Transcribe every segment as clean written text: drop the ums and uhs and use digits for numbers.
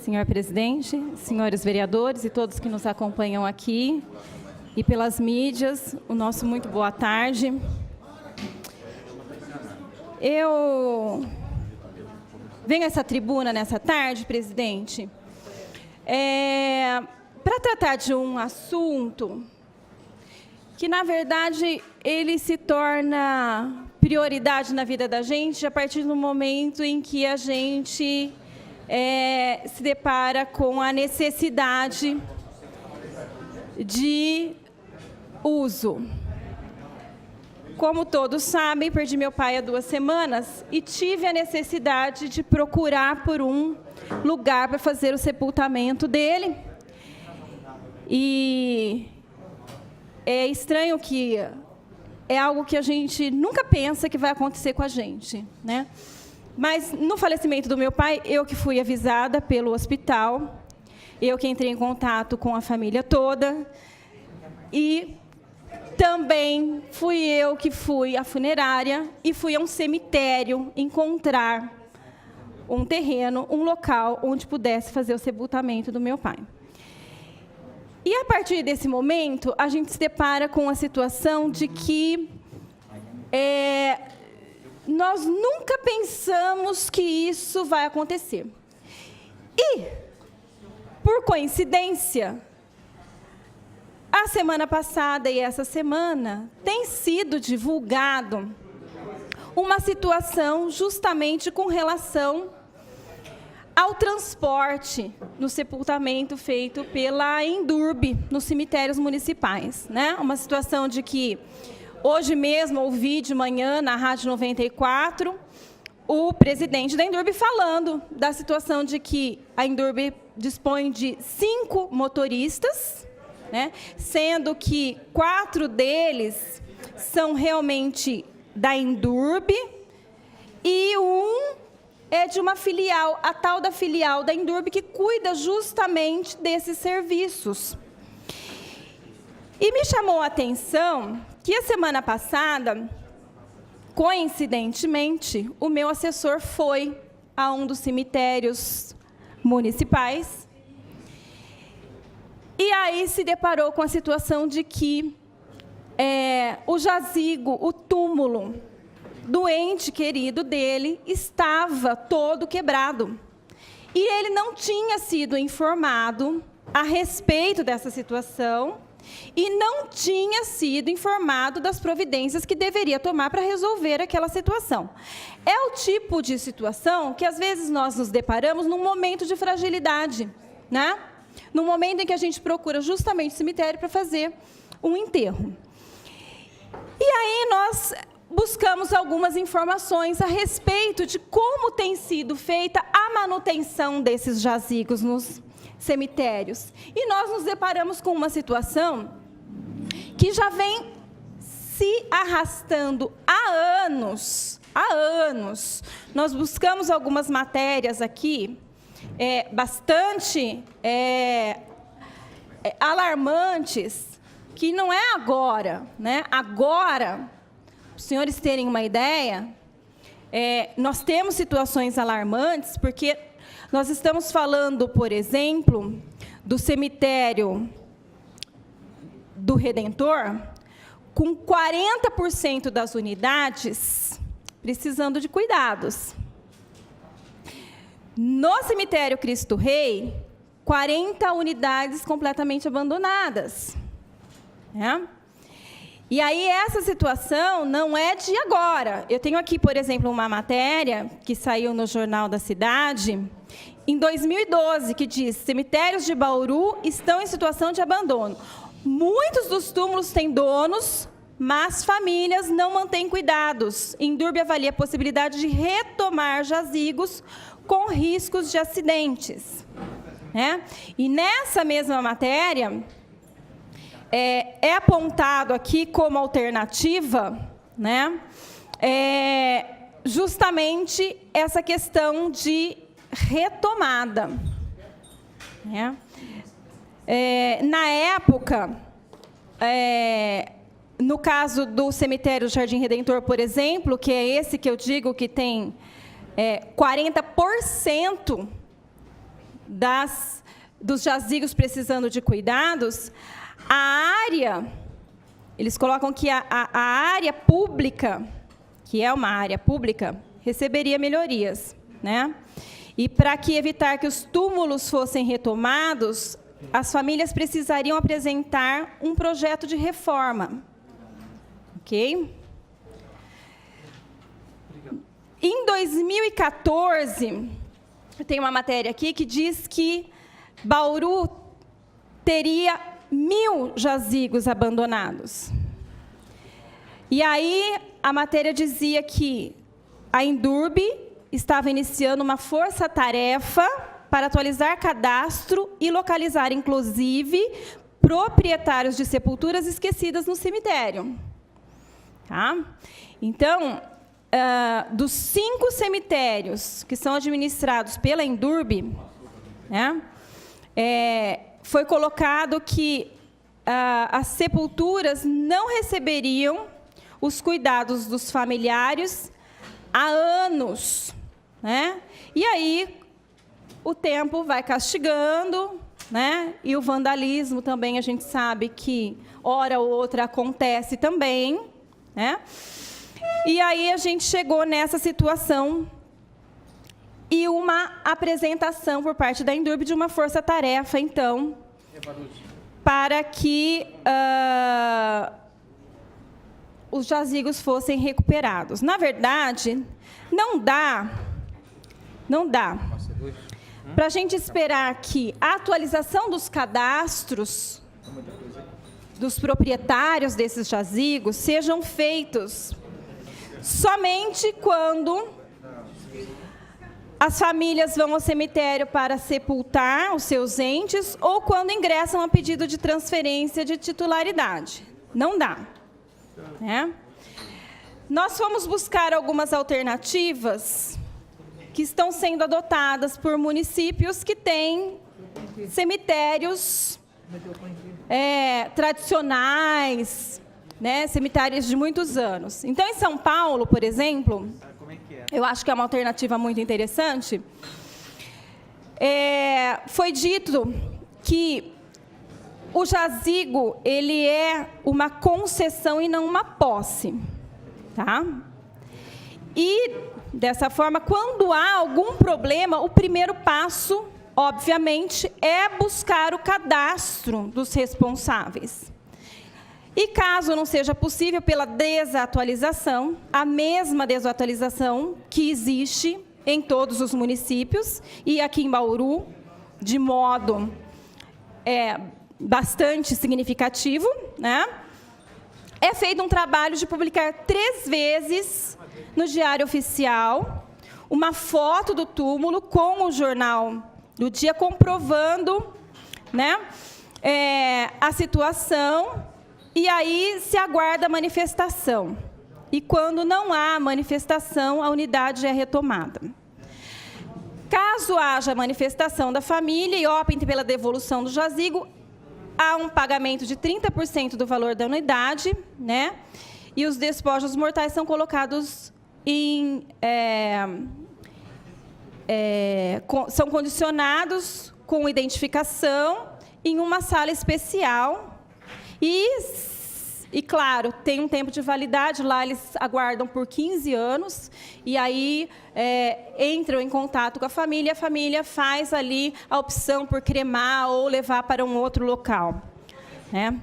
Senhor presidente, senhores vereadores e todos que nos acompanham aqui e pelas mídias, o nosso muito boa tarde. Eu venho a essa tribuna nessa tarde, presidente, para tratar de um assunto que, na verdade, ele se torna prioridade na vida da gente a partir do momento em que a gente se depara com a necessidade de uso. Como todos sabem, perdi meu pai há 2 semanas e tive a necessidade de procurar por um lugar para fazer o sepultamento dele. E é estranho que é algo que a gente nunca pensa que vai acontecer com a gente, né? Mas, no falecimento do meu pai, eu que fui avisada pelo hospital, eu que entrei em contato com a família toda, e também fui eu que fui à funerária e fui a um cemitério encontrar um terreno, um local onde pudesse fazer o sepultamento do meu pai. E, a partir desse momento, a gente se depara com a situação de que nós nunca pensamos que isso vai acontecer. E, por coincidência, a semana passada e essa semana tem sido divulgado uma situação justamente com relação ao transporte no sepultamento feito pela Endurbe, nos cemitérios municipais, né? Uma situação de que hoje mesmo ouvi de manhã na Rádio 94 o presidente da Endurbe falando da situação de que a Endurbe dispõe de 5 motoristas, né, sendo que 4 deles são realmente da Endurbe e um é de uma filial, a tal da filial da Endurbe, que cuida justamente desses serviços. E me chamou a atenção que a semana passada, coincidentemente, o meu assessor foi a um dos cemitérios municipais e aí se deparou com a situação de que o jazigo, o túmulo do ente querido dele estava todo quebrado. E ele não tinha sido informado a respeito dessa situação e não tinha sido informado das providências que deveria tomar para resolver aquela situação. É o tipo de situação que, às vezes, nós nos deparamos num momento de fragilidade, né? No momento em que a gente procura justamente o cemitério para fazer um enterro. E aí nós buscamos algumas informações a respeito de como tem sido feita a manutenção desses jazigos nos cemitérios. E nós nos deparamos com uma situação que já vem se arrastando há anos. Nós buscamos algumas matérias aqui, bastante alarmantes, que não é agora, né? Agora, para os senhores terem uma ideia, nós temos situações alarmantes, porque nós estamos falando, por exemplo, do cemitério do Redentor, com 40% das unidades precisando de cuidados. No cemitério Cristo Rei, 40 unidades completamente abandonadas. E aí, essa situação não é de agora. Eu tenho aqui, por exemplo, uma matéria que saiu no Jornal da Cidade, em 2012, que diz: cemitérios de Bauru estão em situação de abandono. Muitos dos túmulos têm donos, mas famílias não mantêm cuidados. Endurbe avalia a possibilidade de retomar jazigos com riscos de acidentes. E nessa mesma matéria, é apontado aqui como alternativa, né, justamente essa questão de retomada. Na época, no caso do cemitério Jardim Redentor, por exemplo, que é esse que eu digo que tem 40% dos jazigos precisando de cuidados, a área, eles colocam que a área pública, que é uma área pública, receberia melhorias, né? E para evitar que os túmulos fossem retomados, as famílias precisariam apresentar um projeto de reforma. Ok? Em 2014, tem uma matéria aqui que diz que Bauru teria 1.000 jazigos abandonados. E aí, a matéria dizia que a Endurb estava iniciando uma força-tarefa para atualizar cadastro e localizar, inclusive, proprietários de sepulturas esquecidas no cemitério. Tá? Então, dos 5 cemitérios que são administrados pela Endurb, né, foi colocado que as sepulturas não receberiam os cuidados dos familiares há anos, né? E aí o tempo vai castigando, né? E o vandalismo também a gente sabe que hora ou outra acontece também, né? E aí a gente chegou nessa situação e uma apresentação por parte da Endurb de uma força-tarefa, então, para que os jazigos fossem recuperados. Na verdade, não dá para a gente esperar que a atualização dos cadastros dos proprietários desses jazigos sejam feitos somente quando as famílias vão ao cemitério para sepultar os seus entes ou quando ingressam a pedido de transferência de titularidade. Não dá. Né? Nós fomos buscar algumas alternativas que estão sendo adotadas por municípios que têm cemitérios tradicionais, né, cemitérios de muitos anos. Então, em São Paulo, por exemplo, eu acho que é uma alternativa muito interessante, foi dito que o jazigo, ele é uma concessão e não uma posse. Tá? E, dessa forma, quando há algum problema, o primeiro passo, obviamente, é buscar o cadastro dos responsáveis. E caso não seja possível pela desatualização, a mesma desatualização que existe em todos os municípios, e aqui em Bauru, de modo bastante significativo, né? É feito um trabalho de publicar 3 vezes no Diário Oficial uma foto do túmulo com o jornal do dia comprovando, né, a situação, e aí se aguarda a manifestação. E quando não há manifestação, a unidade é retomada. Caso haja manifestação da família e optem pela devolução do jazigo, há um pagamento de 30% do valor da unidade, né? E os despojos mortais são colocados são condicionados com identificação em uma sala especial e, claro, tem um tempo de validade, lá eles aguardam por 15 anos, e aí entram em contato com a família faz ali a opção por cremar ou levar para um outro local. Né?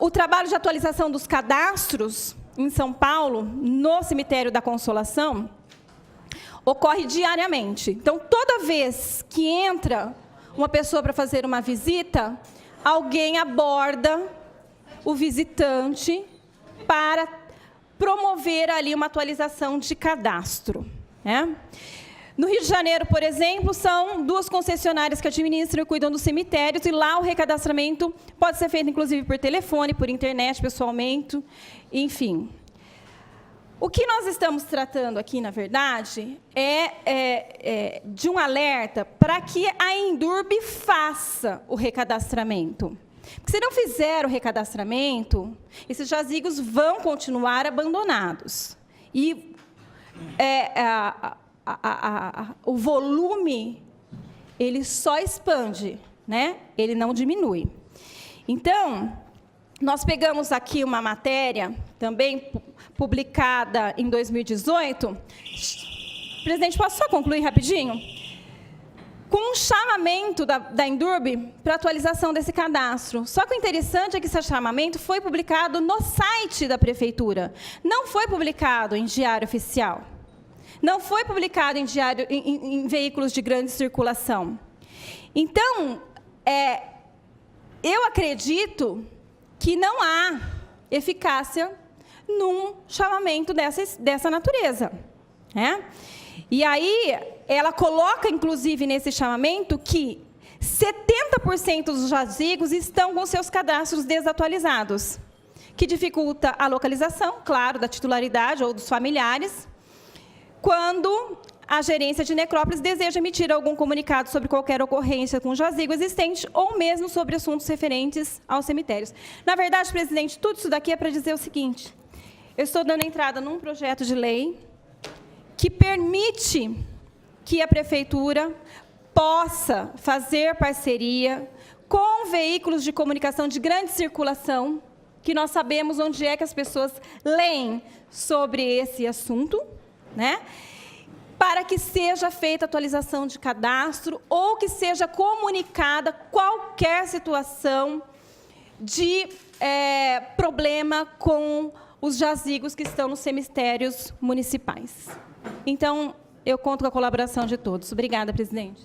O trabalho de atualização dos cadastros em São Paulo, no Cemitério da Consolação, ocorre diariamente. Então, toda vez que entra uma pessoa para fazer uma visita, alguém aborda o visitante para promover ali uma atualização de cadastro. Né? No Rio de Janeiro, por exemplo, são 2 concessionárias que administram e cuidam dos cemitérios, e lá o recadastramento pode ser feito, inclusive, por telefone, por internet, pessoalmente, enfim. O que nós estamos tratando aqui, na verdade, é de um alerta para que a Endurb faça o recadastramento. Porque se não fizer o recadastramento, esses jazigos vão continuar abandonados. E o volume ele só expande, né? Ele não diminui. Então, nós pegamos aqui uma matéria, também publicada em 2018. Presidente, posso só concluir rapidinho? Com um chamamento da Endurbe para atualização desse cadastro. Só que o interessante é que esse chamamento foi publicado no site da Prefeitura. Não foi publicado em diário oficial. Não foi publicado em veículos de grande circulação. Então, eu acredito que não há eficácia num chamamento dessa natureza, né? E aí, ela coloca, inclusive, nesse chamamento, que 70% dos jazigos estão com seus cadastros desatualizados, que dificulta a localização, claro, da titularidade ou dos familiares, quando a gerência de necrópolis deseja emitir algum comunicado sobre qualquer ocorrência com o jazigo existente ou mesmo sobre assuntos referentes aos cemitérios. Na verdade, presidente, tudo isso daqui é para dizer o seguinte: eu estou dando entrada num projeto de lei que permite que a Prefeitura possa fazer parceria com veículos de comunicação de grande circulação, que nós sabemos onde é que as pessoas leem sobre esse assunto, né? Para que seja feita atualização de cadastro ou que seja comunicada qualquer situação de problema com os jazigos que estão nos cemitérios municipais. Então, eu conto com a colaboração de todos. Obrigada, presidente.